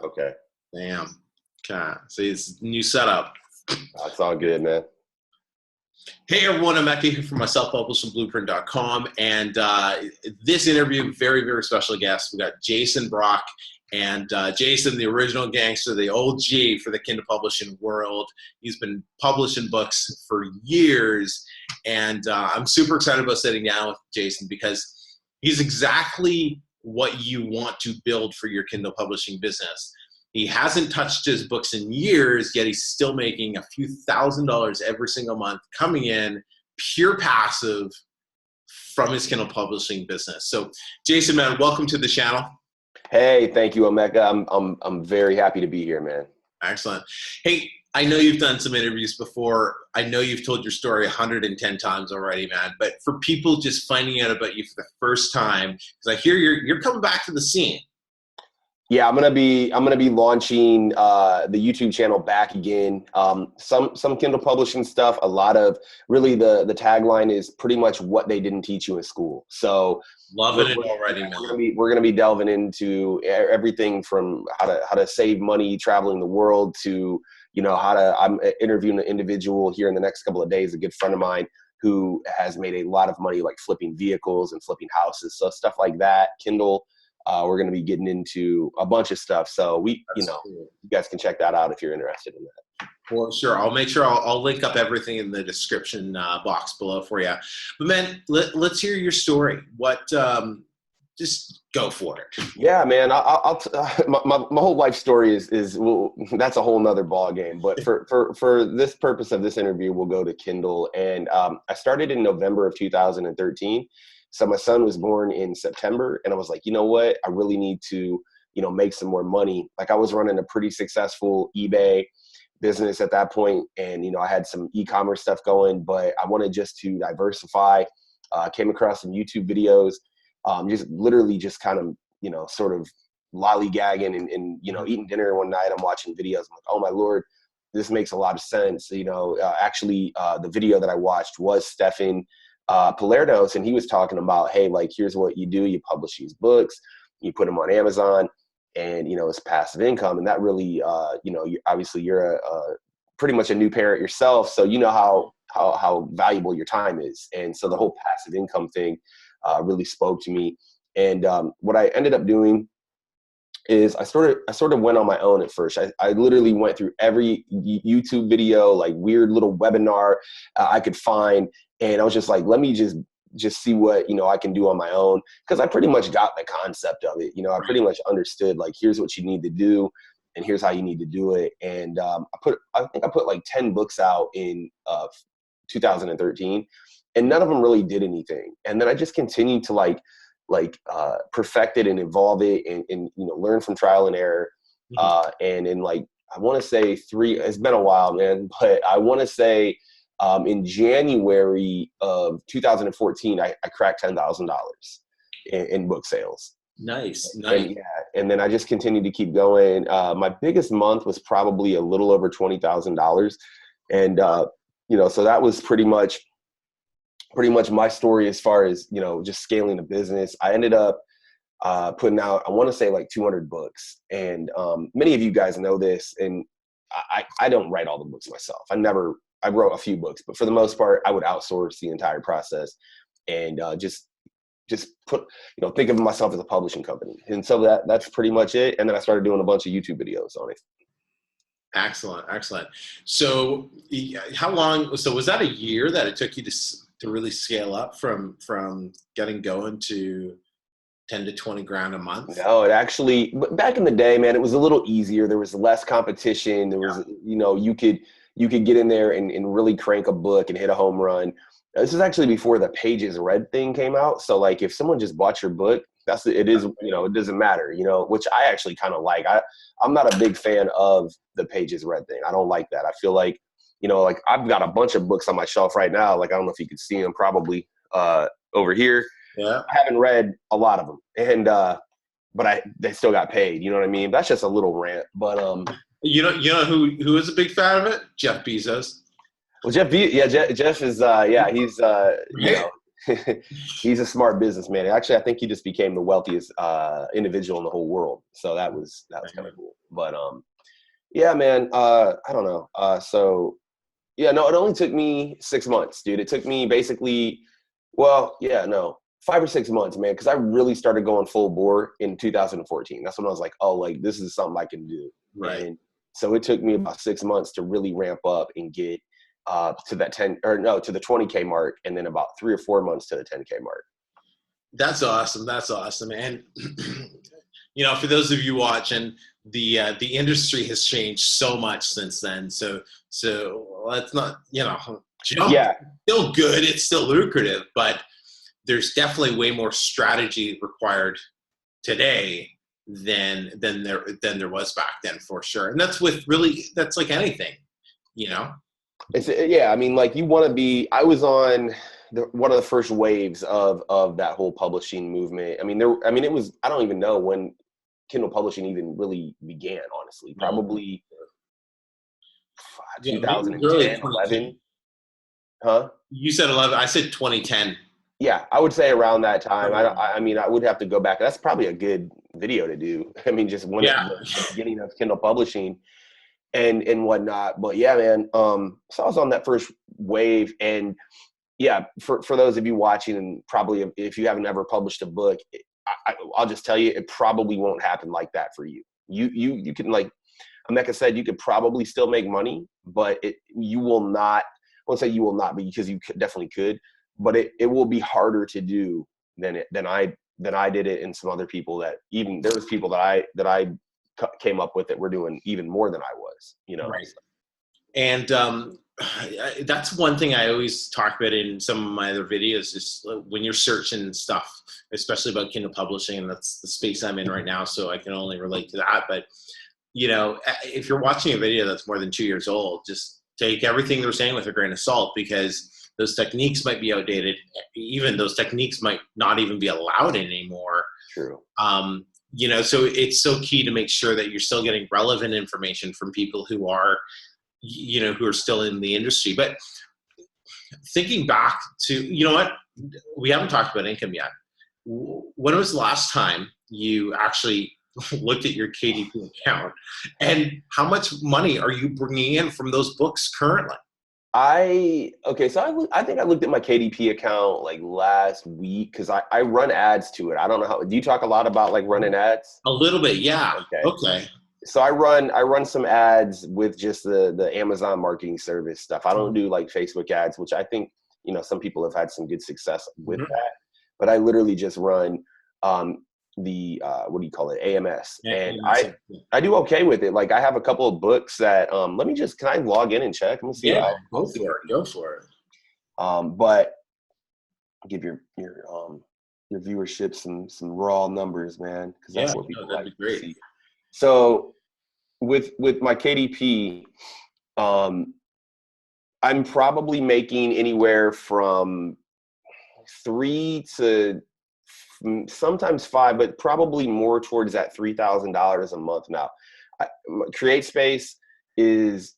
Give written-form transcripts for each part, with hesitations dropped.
Okay. Damn. Okay. So it's new setup. That's all good, man. Hey everyone, I'm Eka here from my self-publishing blueprint.com, and this interview, very, very special guest. We got Jason Bracht, and Jason, the original gangster, the OG for the Kindle publishing world. He's been publishing books for years, and I'm super excited about sitting down with Jason because he's exactly what you want to build for your Kindle publishing business. He hasn't touched his books in years, yet he's still making a few $1,000s every single month coming in, pure passive from his Kindle publishing business. So, Jason, man, welcome to the channel. Hey, thank you, Emeka. I'm very happy to be here, man. Excellent. Hey, I know you've done some interviews before. I know you've told your story 110 times already, man. But for people just finding out about you for the first time, because I hear you're coming back to the scene. Yeah, I'm gonna be launching the YouTube channel back again. Some Kindle publishing stuff. A lot of really the tagline is pretty much what they didn't teach you in school. So loving it already, man. We're gonna be delving into everything from how to save money traveling the world to I'm interviewing an individual here in the next couple of days, a good friend of mine who has made a lot of money like flipping vehicles and flipping houses. So stuff like that, Kindle. We're going to be getting into a bunch of stuff. So cool. You guys can check that out if you're interested in that. Well, sure. I'll make sure I'll link up everything in the description box below for you. But man, let's hear your story. Just go for it. Yeah, man. My whole life story is well, that's a whole nother ball game. But for this purpose of this interview, we'll go to Kindle. And I started in November of 2013. So my son was born in September, and I was like, you know what? I really need to, make some more money. Like I was running a pretty successful eBay business at that point, and I had some e-commerce stuff going, but I wanted just to diversify. Came across some YouTube videos, just kind of, sort of lollygagging and eating dinner one night. I'm watching videos. I'm like, oh my Lord, this makes a lot of sense. Actually, the video that I watched was Stefan Palernos, and he was talking about, hey, like, here's what you do. You publish these books, you put them on Amazon, and, it's passive income. And that really, obviously you're pretty much a new parent yourself. So you know how valuable your time is. And so the whole passive income thing really spoke to me. And what I ended up doing is I sort of went on my own at first. I literally went through every YouTube video, like weird little webinar I could find. And I was just like, let me just see what, I can do on my own. Cause I pretty much got the concept of it. I pretty much understood, like, here's what you need to do and here's how you need to do it. And I think I put like 10 books out in 2013, and none of them really did anything. And then I just continued to perfect it and evolve it and learn from trial and error. And in I want to say it's been a while, man, but I want to say in January of 2014, I cracked $10,000 in book sales. Nice. And then I just continued to keep going. My biggest month was probably a little over $20,000. And, so that was pretty much my story as far as, just scaling the business. I ended up putting out, I want to say like 200 books. And many of you guys know this, and I don't write all the books myself. I wrote a few books, but for the most part, I would outsource the entire process and just put, think of myself as a publishing company. And so that's pretty much it. And then I started doing a bunch of YouTube videos on it. Excellent. So how long, so was that a year that it took you to really scale up from getting going to 10 to 20 grand a month? No, it actually, back in the day, man, it was a little easier. There was less competition. There was, you could get in there and really crank a book and hit a home run. This is actually before the pages read thing came out. So like if someone just bought your book, it doesn't matter, which I actually kind of like. I'm not a big fan of the pages read thing. I don't like that. I feel like, like I've got a bunch of books on my shelf right now. Like, I don't know if you could see them probably over here. Yeah. I haven't read a lot of them, and but they still got paid. You know what I mean? That's just a little rant. But you know who is a big fan of it? Jeff Bezos. Well, Jeff is he's He's a smart businessman. Actually, I think he just became the wealthiest individual in the whole world. So that was kind of cool. But yeah, man. I don't know. So yeah, no, it only took me 6 months, dude. It took me basically, well, yeah, no, 5 or 6 months, man, because I really started going full bore in 2014. That's when I was like, oh, like this is something I can do. Right. And so it took me about 6 months to really ramp up and get to that to the 20K mark, and then about 3 or 4 months to the 10K mark. That's awesome. That's awesome. And for those of you watching, the industry has changed so much since then. So let's not, jump. Yeah. It's still good. It's still lucrative, but there's definitely way more strategy required today than there was back then, for sure. And that's that's like anything, Yeah, I mean, like you want to be. I was on one of the first waves of that whole publishing movement. I mean, it was. I don't even know when Kindle publishing even really began. Honestly, probably 2010, 11. Huh? You said 11. I said 2010. Yeah, I would say around that time. I mean, I would have to go back. That's probably a good video to do. I mean, just the beginning of Kindle publishing and whatnot. But yeah, man. So I was on that first wave, and yeah, for those of you watching, and probably if you haven't ever published a book, I'll just tell you, it probably won't happen like that for you. You can, like Emeka said, you could probably still make money, but you will not. I won't say you will not, because you definitely could, but it will be harder to do than I did it, and some other people that even there was people that I came up with that were doing even more than I was, Right. And that's one thing I always talk about in some of my other videos is when you're searching stuff, especially about Kindle publishing, and that's the space I'm in right now, so I can only relate to that. But if you're watching a video that's more than 2 years old, just take everything they're saying with a grain of salt, because those techniques might be outdated. Even those techniques might not even be allowed anymore. True. So it's so key to make sure that you're still getting relevant information from people who are, who are still in the industry. But thinking back to, what, we haven't talked about income yet. When was the last time you actually looked at your KDP account, and how much money are you bringing in from those books currently? So I think I looked at my KDP account like last week, because I run ads to it. I don't know how. Do you talk a lot about like running ads? A little bit, yeah. Okay. So I run some ads with just the Amazon marketing service stuff. I don't do like Facebook ads, which I think some people have had some good success with that. But I literally just run the what do you call it, AMS, and I do okay with it. Like I have a couple of books that can I log in and check? Let me see. Yeah, go for it. But give your viewership some raw numbers, man, because that's what people like to see. So with my KDP, I'm probably making anywhere from 3 to sometimes 5, but probably more towards that $3,000 a month now. CreateSpace is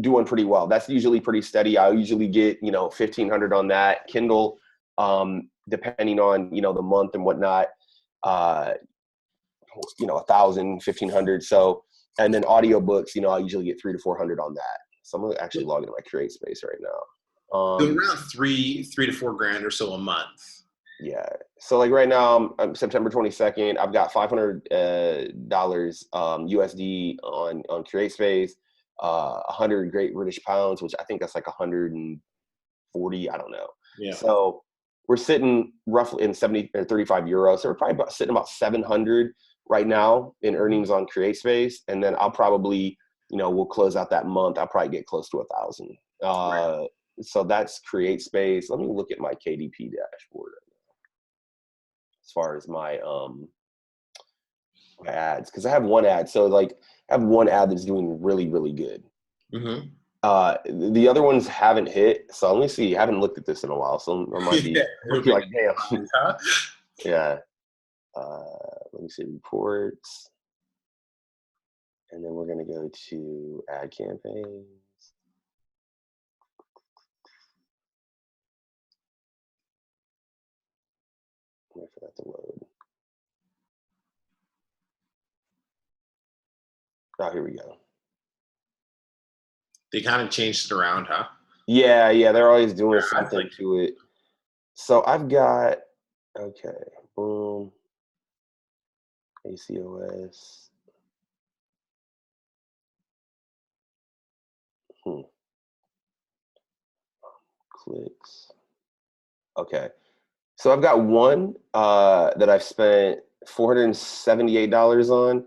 doing pretty well. That's usually pretty steady. I usually get 1,500 on that. Kindle, depending on the month and whatnot, 1,000, 1,500. So, and then audiobooks, I usually get 300 to 400 on that. So I'm actually logging into my CreateSpace right now. So around $3 to $4 grand or so a month. Yeah. So like right now, September 22nd, I've got $500 USD on CreateSpace, 100 Great British Pounds, which I think that's like 140. I don't know. Yeah. So we're sitting roughly in 70 or 35 euros. So we're probably sitting about 700 right now in earnings on CreateSpace, and then I'll probably we'll close out that month. I'll probably get close to 1,000. Right. So that's CreateSpace. Let me look at my KDP dashboard as far as my ads, because I have one ad. So like I have one ad that's doing really, really good. Mm-hmm. The other ones haven't hit. So let me see. I haven't looked at this in a while, so I might be like, damn. Yeah. Let me see reports, and then we're gonna go to ad campaigns. That's a load. Oh, here we go. They kind of changed it around, huh? Yeah, they're always doing something to it. So I've got, okay, boom, ACOS. Clicks. Okay. So I've got one that I've spent $478 on,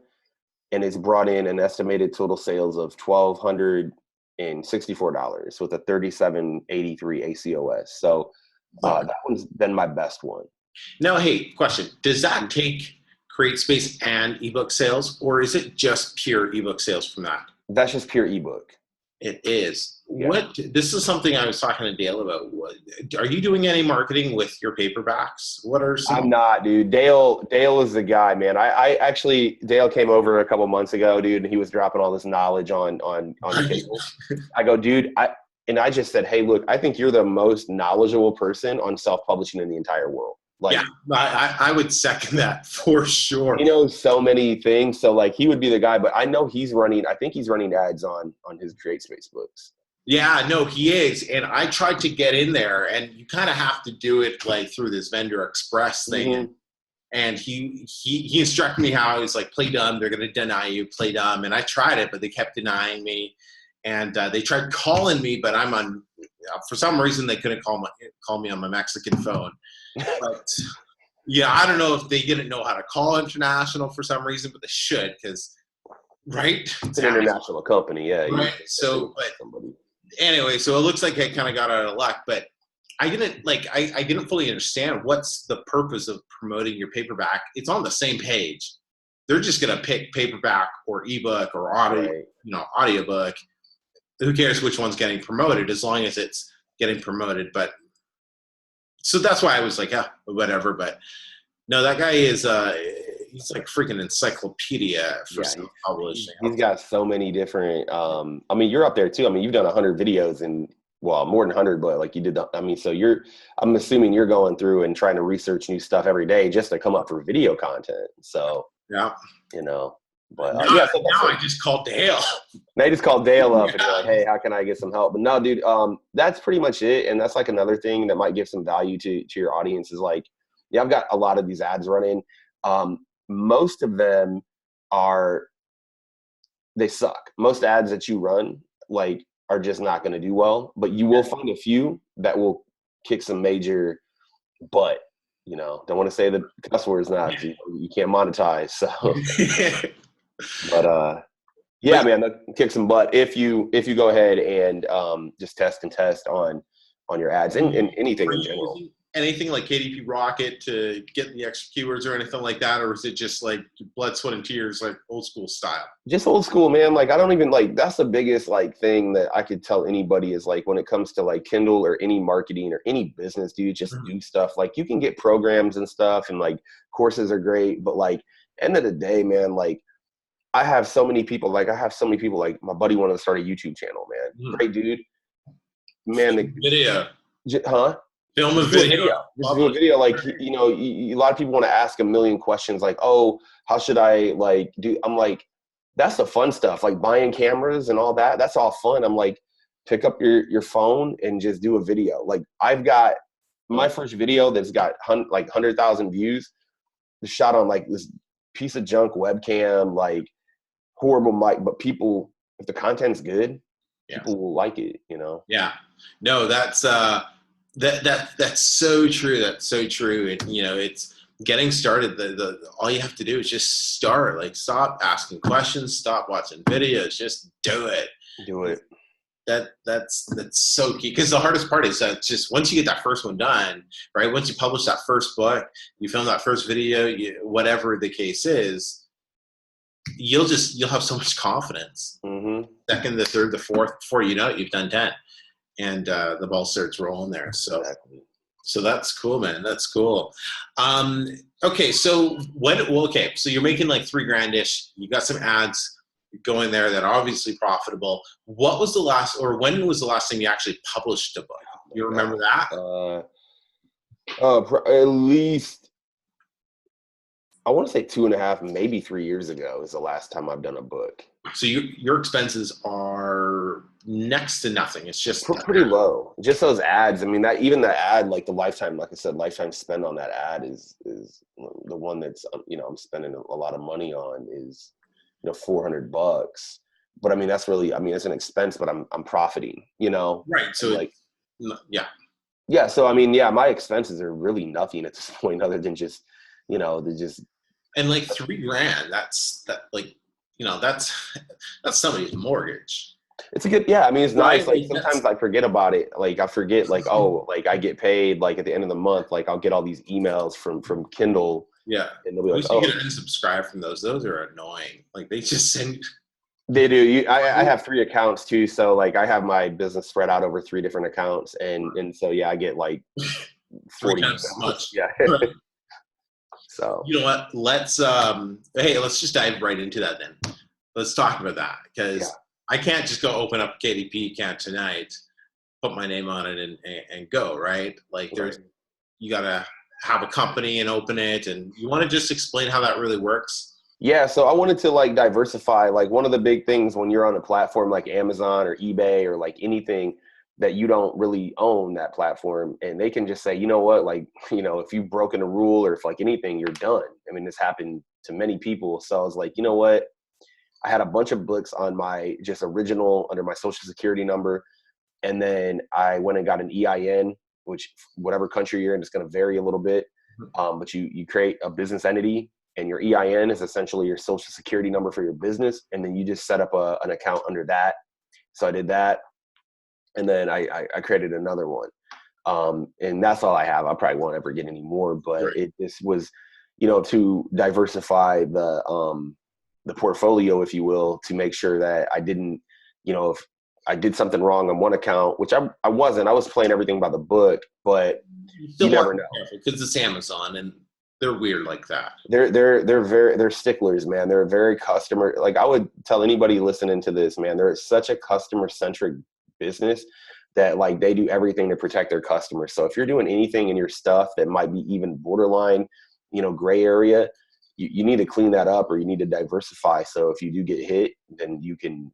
and it's brought in an estimated total sales of $1,264 with a 3783 ACOS. So that one's been my best one. Now, hey, question. Does that take CreateSpace and ebook sales, or is it just pure ebook sales from that? That's just pure ebook. It is. Yeah. This is something I was talking to Dale about. Are you doing any marketing with your paperbacks? What are some? I'm not, dude. Dale is the guy, man. I actually, Dale came over a couple months ago, dude, and he was dropping all this knowledge on Kindle. I go, dude, I just said, hey, look, I think you're the most knowledgeable person on self-publishing in the entire world. Like, yeah, I would second that for sure. He knows so many things, so like he would be the guy. But I know I think he's running ads on his CreateSpace books. Yeah, no, he is. And I tried to get in there, and you kind of have to do it like through this vendor express thing. Mm-hmm. And he instructed me how he's like, play dumb, they're going to deny you, play dumb. And I tried it, but they kept denying me. And they tried calling me, but I'm on, for some reason, they couldn't call me on my Mexican phone. But yeah, I don't know if they didn't know how to call international for some reason, but they should, because, right? It's an international company, yeah. Right. So, but anyway, so it looks like I kind of got out of luck, but I didn't fully understand what's the purpose of promoting your paperback. It's on the same page. They're just going to pick paperback or ebook or audio, right. Audiobook. Who cares which one's getting promoted as long as it's getting promoted? But so that's why I was like, whatever. But no, that guy is he's like freaking encyclopedia for self-publishing. He's got so many different. I mean, you're up there too. I mean, you've done 100 videos and more than 100, but like you did. I mean, so I'm assuming you're going through and trying to research new stuff every day just to come up for video content. So yeah, But now I just called Dale. They just called Dale up and they're like, hey, how can I get some help? But no, dude, that's pretty much it. And that's like another thing that might give some value to your audience is like, yeah, I've got a lot of these ads running. Most of them they suck. Most ads that you run are just not going to do well, but you will find a few that will kick some major butt. Don't want to say the cuss words now. You can't monetize. So, but yeah, man, that kick some butt if you go ahead and just test and test on your ads and anything in general. Anything like KDP Rocket to get the extra keywords or anything like that, or is it just like blood, sweat, and tears, like old school style? Just old school, man. Like I don't even that's the biggest thing that I could tell anybody is like when it comes to Kindle or any marketing or any business, dude, just do stuff. Like you can get programs and stuff and courses are great, but end of the day, man, I have so many people, my buddy wanted to start a YouTube channel, man. Great dude. Man, video. Huh? Film a video. Just do a video. A lot of people want to ask a million questions oh, how should I do? I'm like, that's the fun stuff. Buying cameras and all that. That's all fun. I'm like, pick up your phone and just do a video. I've got my first video that's got 100,000 views. The shot on this piece of junk webcam, horrible mic, but people, if the content's good, people will like it, Yeah. No, that's that's so true. That's so true. And it's getting started. All you have to do is just start. Stop asking questions, stop watching videos, just do it. Do it. That's so key, because the hardest part is that just once you get that first one done, right? Once you publish that first book, you film that first video, whatever the case is, you'll have so much confidence. Mm-hmm. Second, the third, the fourth, before you know it, you've done 10, and the ball starts rolling there. So, exactly. So that's cool, man. That's cool. Okay, so so you're making $3,000-ish. You got some ads going there that are obviously profitable. When was the last time you actually published a book? You remember that? At least I want to say 2.5, maybe 3 years ago is the last time I've done a book. So your expenses are next to nothing. It's just Pretty low. Just those ads. I mean, that even the ad, like the lifetime, like I said, lifetime spend on that ad is the one that's I'm spending a lot of money on is $400. But I mean, that's really, I mean, it's an expense, but I'm profiting. right. So Like yeah. yeah. So I mean, yeah, my expenses are really nothing at this point, other than just they just. And like $3,000, that's somebody's mortgage. It's a good, yeah. I mean, it's nice. Right. Like sometimes I forget about it. Like I forget, like, oh, like I get paid like at the end of the month. Like I'll get all these emails from Kindle. Yeah. And they'll be At like, least you oh, get to unsubscribe from those. Those are annoying. Like they just send. they do. I have 3 accounts too. So like I have my business spread out over 3 different accounts. And so, yeah, I get like 3 40 times as emails. much. Yeah. So, You know what? Let's just dive right into that then. Let's talk about that because yeah. I can't just go open up a KDP account tonight, put my name on it and go, right? Like you gotta have a company and open it, and you want to just explain how that really works. Yeah, so I wanted to like diversify. Like one of the big things when you're on a platform like Amazon or eBay or like anything that you don't really own that platform, and they can just say, you know what, like, if you've broken a rule or if like anything, you're done. I mean, this happened to many people. So I was like, you know what? I had a bunch of books on my just original under my social security number. And then I went and got an EIN, which whatever country you're in, it's going to vary a little bit. But you create a business entity, and your EIN is essentially your social security number for your business. And then you just set up an account under that. So I did that. And then I created another one. And that's all I have. I probably won't ever get any more, but it just was, to diversify the portfolio, if you will, to make sure that I didn't, if I did something wrong on one account, which I wasn't. I was playing everything by the book, but you never know. Because it's Amazon and they're weird like that. They're sticklers, man. They're very customer. Like I would tell anybody listening to this, man, they're such a customer centric business that like they do everything to protect their customers. So if you're doing anything in your stuff that might be even borderline, gray area, you need to clean that up or you need to diversify. So if you do get hit, then you can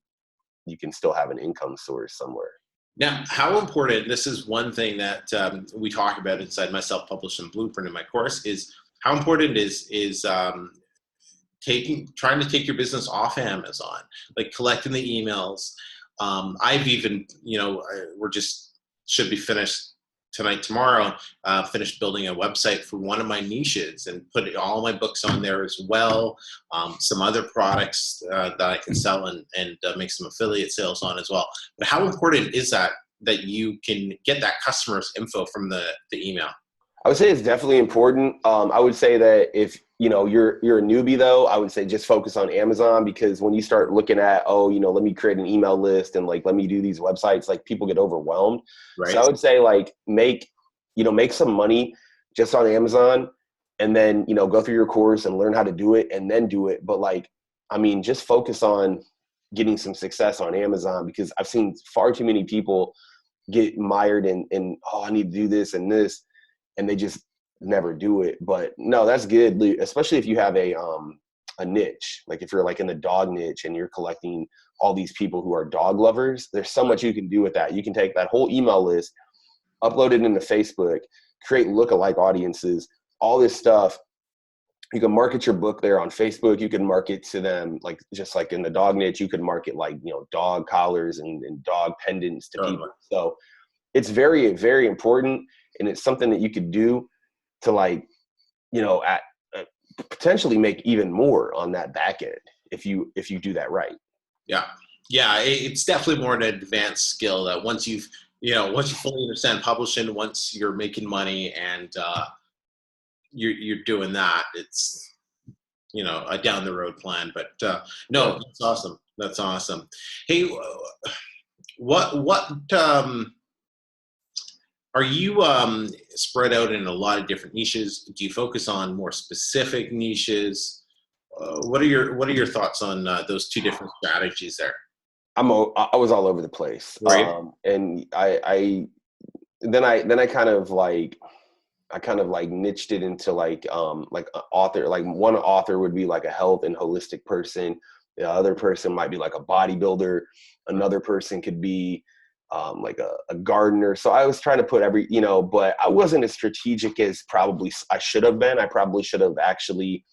still have an income source somewhere. Now, how important, this is one thing that we talk about inside my self-published and Blueprint in my course, is how important is trying to take your business off Amazon, like collecting the emails. I've even, should be finished tonight, tomorrow, finished building a website for one of my niches and put all my books on there as well. Some other products that I can sell and make some affiliate sales on as well. But how important is that you can get that customer's info from the email? I would say it's definitely important. I would say that if you're a newbie though, I would say just focus on Amazon, because when you start looking at, let me create an email list and like let me do these websites, like people get overwhelmed. Right. So I would say like make some money just on Amazon, and then go through your course and learn how to do it and then do it. But like, I mean, just focus on getting some success on Amazon, because I've seen far too many people get mired in I need to do this and this, and they just never do it. But no, that's good, especially if you have a niche. Like if you're like in the dog niche and you're collecting all these people who are dog lovers, there's so much you can do with that. You can take that whole email list, upload it into Facebook, create lookalike audiences, all this stuff. You can market your book there on Facebook. You can market to them, like just like in the dog niche, you can market like, dog collars and dog pendants to people. So it's very, very important. And it's something that you could do to like, potentially make even more on that back end if you do that right. Yeah. It's definitely more an advanced skill that once you fully understand publishing, once you're making money and you're doing that, it's, a down the road plan. But no, that's awesome. That's awesome. Hey, what are you spread out in a lot of different niches? Do you focus on more specific niches? What are your thoughts on those two different strategies there? I was all over the place, right. And I kind of like, I kind of like niched it into like an author, like one author would be like a health and holistic person. The other person might be like a bodybuilder. Another person could be like a gardener. So I was trying to put every, but I wasn't as strategic as probably I should have been. I probably should have actually,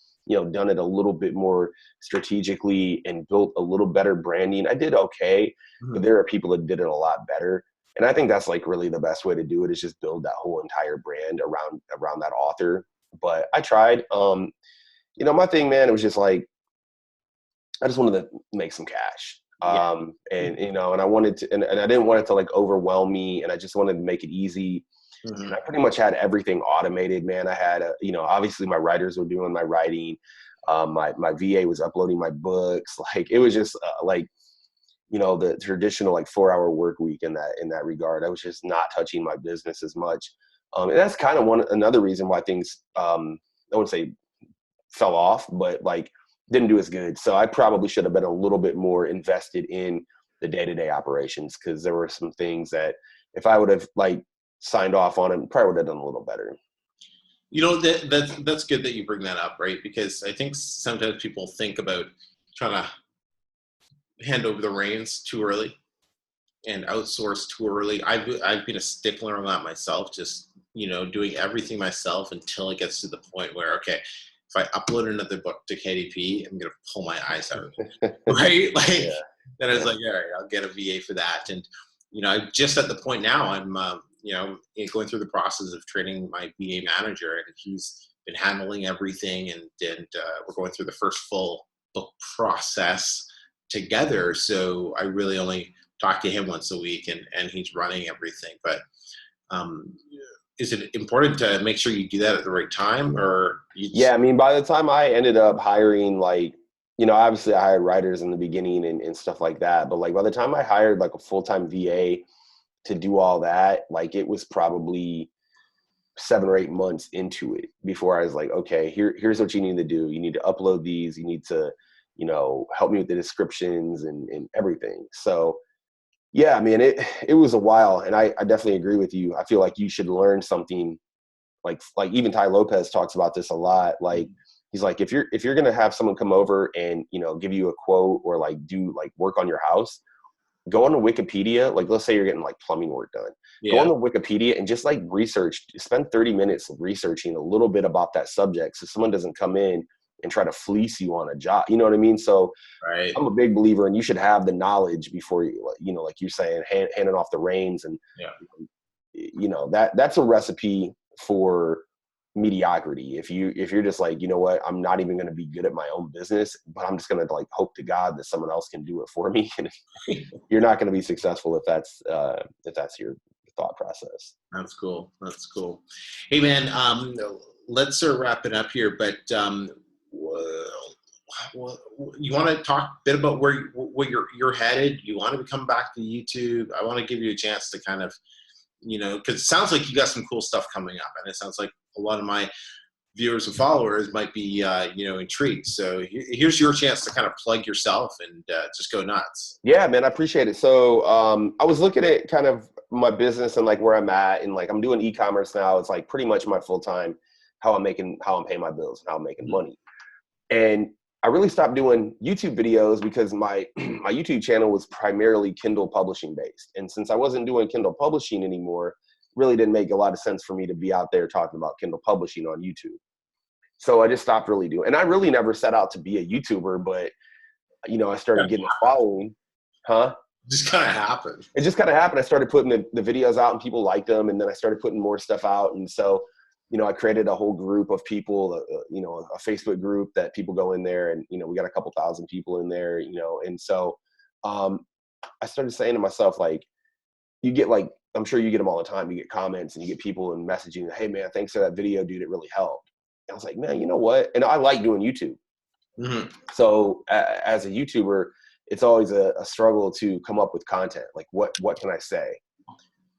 done it a little bit more strategically and built a little better branding. I did okay, but there are people that did it a lot better. And I think that's like really the best way to do it, is just build that whole entire brand around that author. But I tried. My thing, man, it was just like I just wanted to make some cash. Yeah. And I wanted to, and I didn't want it to like overwhelm me, and I just wanted to make it easy. And I pretty much had everything automated, man. I had, obviously my writers were doing my writing. My VA was uploading my books. Like, it was just the traditional like 4-hour work week in that regard. I was just not touching my business as much. And that's kind of another reason why things, I wouldn't say fell off, but like didn't do as good. So I probably should have been a little bit more invested in the day-to-day operations, because there were some things that if I would have like signed off on it, probably would have done a little better. That's good that you bring that up, right? Because I think sometimes people think about trying to hand over the reins too early and outsource too early. I've been a stickler on that myself, just doing everything myself until it gets to the point where, okay, if I upload another book to KDP, I'm gonna pull my eyes out, right? Like, Yeah. then it's like, all right, I'll get a VA for that. And I'm just at the point now. I'm going through the process of training my VA manager, and he's been handling everything, and we're going through the first full book process together. So I really only talk to him once a week, and he's running everything. But is it important to make sure you do that at the right time, or Yeah, I mean, by the time I ended up hiring, like, obviously I hired writers in the beginning and stuff like that. But like by the time I hired like a full-time VA to do all that, like it was probably 7 or 8 months into it before I was like, okay, here's what you need to do. You need to upload these. You need to, help me with the descriptions and everything. So yeah, I mean, it was a while, and I definitely agree with you. I feel like you should learn something like even Ty Lopez talks about this a lot. Like, he's like, if you're going to have someone come over and, give you a quote or like do like work on your house, go on to Wikipedia. Like, let's say you're getting like plumbing work done. Go on to Wikipedia and just like spend 30 minutes researching a little bit about that subject, so someone doesn't come in and try to fleece you on a job. You know what I mean? So right. I'm a big believer, and you should have the knowledge before you, like you're saying, handing off the reins. And, that's a recipe for mediocrity. If you're just like, you know what, I'm not even going to be good at my own business, but I'm just going to like hope to God that someone else can do it for me. And you're not going to be successful if that's your thought process. That's cool. Hey man, let's wrap it up here, but you want to talk a bit about where you're headed? You want to come back to YouTube? I want to give you a chance to kind of, because it sounds like you got some cool stuff coming up, and it sounds like a lot of my viewers and followers might be, intrigued. So here's your chance to kind of plug yourself and just go nuts. Yeah, man, I appreciate it. So I was looking at kind of my business and like where I'm at, and like I'm doing e-commerce now. It's like pretty much my full time, how I'm paying my bills and how I'm making money. And I really stopped doing YouTube videos because my YouTube channel was primarily Kindle publishing based. And since I wasn't doing Kindle publishing anymore, really didn't make a lot of sense for me to be out there talking about Kindle publishing on YouTube. So I just stopped really doing, and I really never set out to be a YouTuber, but I started getting a following. Just kind of happened. It just kind of happened. I started putting the videos out and people liked them. And then I started putting more stuff out. And so, I created a whole group of people, a Facebook group that people go in there, and, we got a couple thousand people in there, and so I started saying to myself, like, you get like, I'm sure you get them all the time. You get comments and you get people and messaging, hey man, thanks for that video, dude. It really helped. And I was like, man, you know what? And I like doing YouTube. So as a YouTuber, it's always a struggle to come up with content. Like what can I say?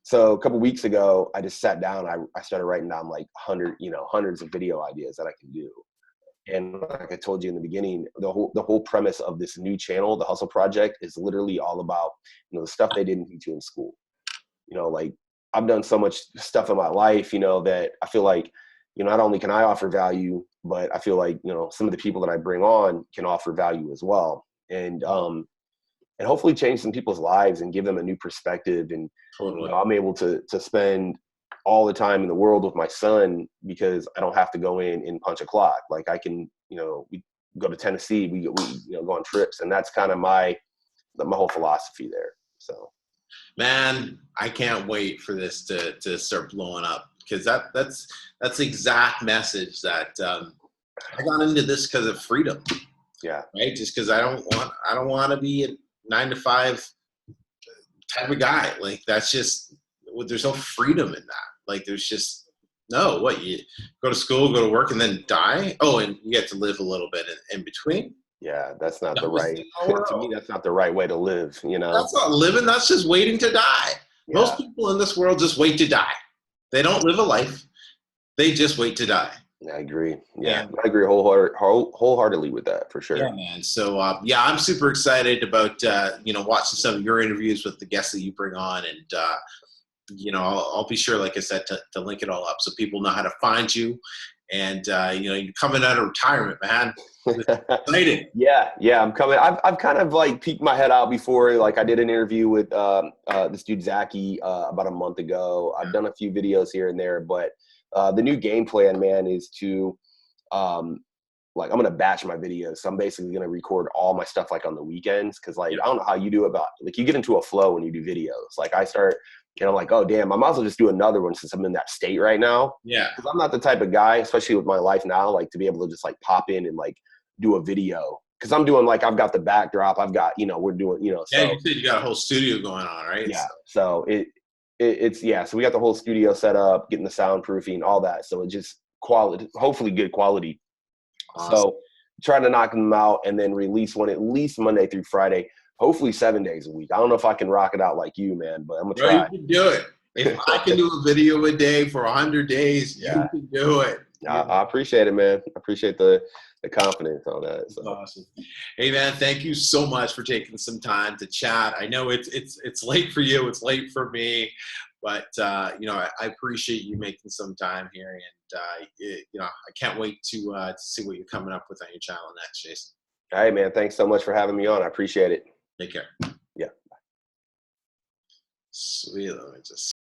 So a couple of weeks ago, I just sat down. I started writing down like hundreds of video ideas that I can do. And like I told you in the beginning, the whole premise of this new channel, the Hustle Project, is literally all about, the stuff they didn't teach you in school. Like I've done so much stuff in my life, that I feel like, not only can I offer value, but I feel like, some of the people that I bring on can offer value as well. And hopefully change some people's lives and give them a new perspective. And Totally. I'm able to spend all the time in the world with my son because I don't have to go in and punch a clock. Like I can, we go to Tennessee, we go on trips, and that's kind of my whole philosophy there. So, man, I can't wait for this to start blowing up, because that's the exact message that I got into this because of freedom. Yeah. Right. Just because I don't want to be a 9 to 5 type of guy. Like that's just, there's no freedom in that. Like there's just no, what, you go to school, go to work, and then die. Oh, and you get to live a little bit in between. Yeah, that's not That the was right, the to me, world. that's not the right way to live, That's not living. That's just waiting to die. Most Yeah, people in this world just wait to die. They don't live a life. They just wait to die. I agree. Yeah, And I agree wholeheartedly with that for yeah, sure. man. So yeah, I'm super excited about watching some of your interviews with the guests that you bring on, and I'll be sure, like I said, to link it all up so people know how to find you. And you're coming out of retirement, man. Exciting. Yeah, I'm coming. I've kind of like peeked my head out before. Like I did an interview with this dude Zachy about a month ago. I've done a few videos here and there, but the new game plan, man, is to like I'm gonna batch my videos. So I'm basically gonna record all my stuff like on the weekends, because like I don't know how you do it, but like you get into a flow when you do videos. Like I start, I'm like, oh damn, I might as well just do another one since I'm in that state right now. Yeah. Because I'm not the type of guy, especially with my life now, like to be able to just like pop in and like do a video. Because I'm doing like I've got the backdrop, I've got we're doing Yeah, so you said you got a whole studio going on, right? yeah. So it's so we got the whole studio set up, getting the soundproofing, all that. So it just quality, hopefully good quality. Awesome. So trying to knock them out and then release one at least Monday through Friday, hopefully 7 days a week. I don't know if I can rock it out like you, man, but I'm gonna try. You can do it. If I can do a video a day for 100 days, Yeah. you can do it. I appreciate it, man. I appreciate the confidence on that. So. Awesome. Hey, man, thank you so much for taking some time to chat. I know it's late for you. It's late for me. But, I appreciate you making some time here. And, I can't wait to see what you're coming up with on your channel next, Jason. All right, man. Thanks so much for having me on. I appreciate it. Take care. Yeah. Sweet. Let me just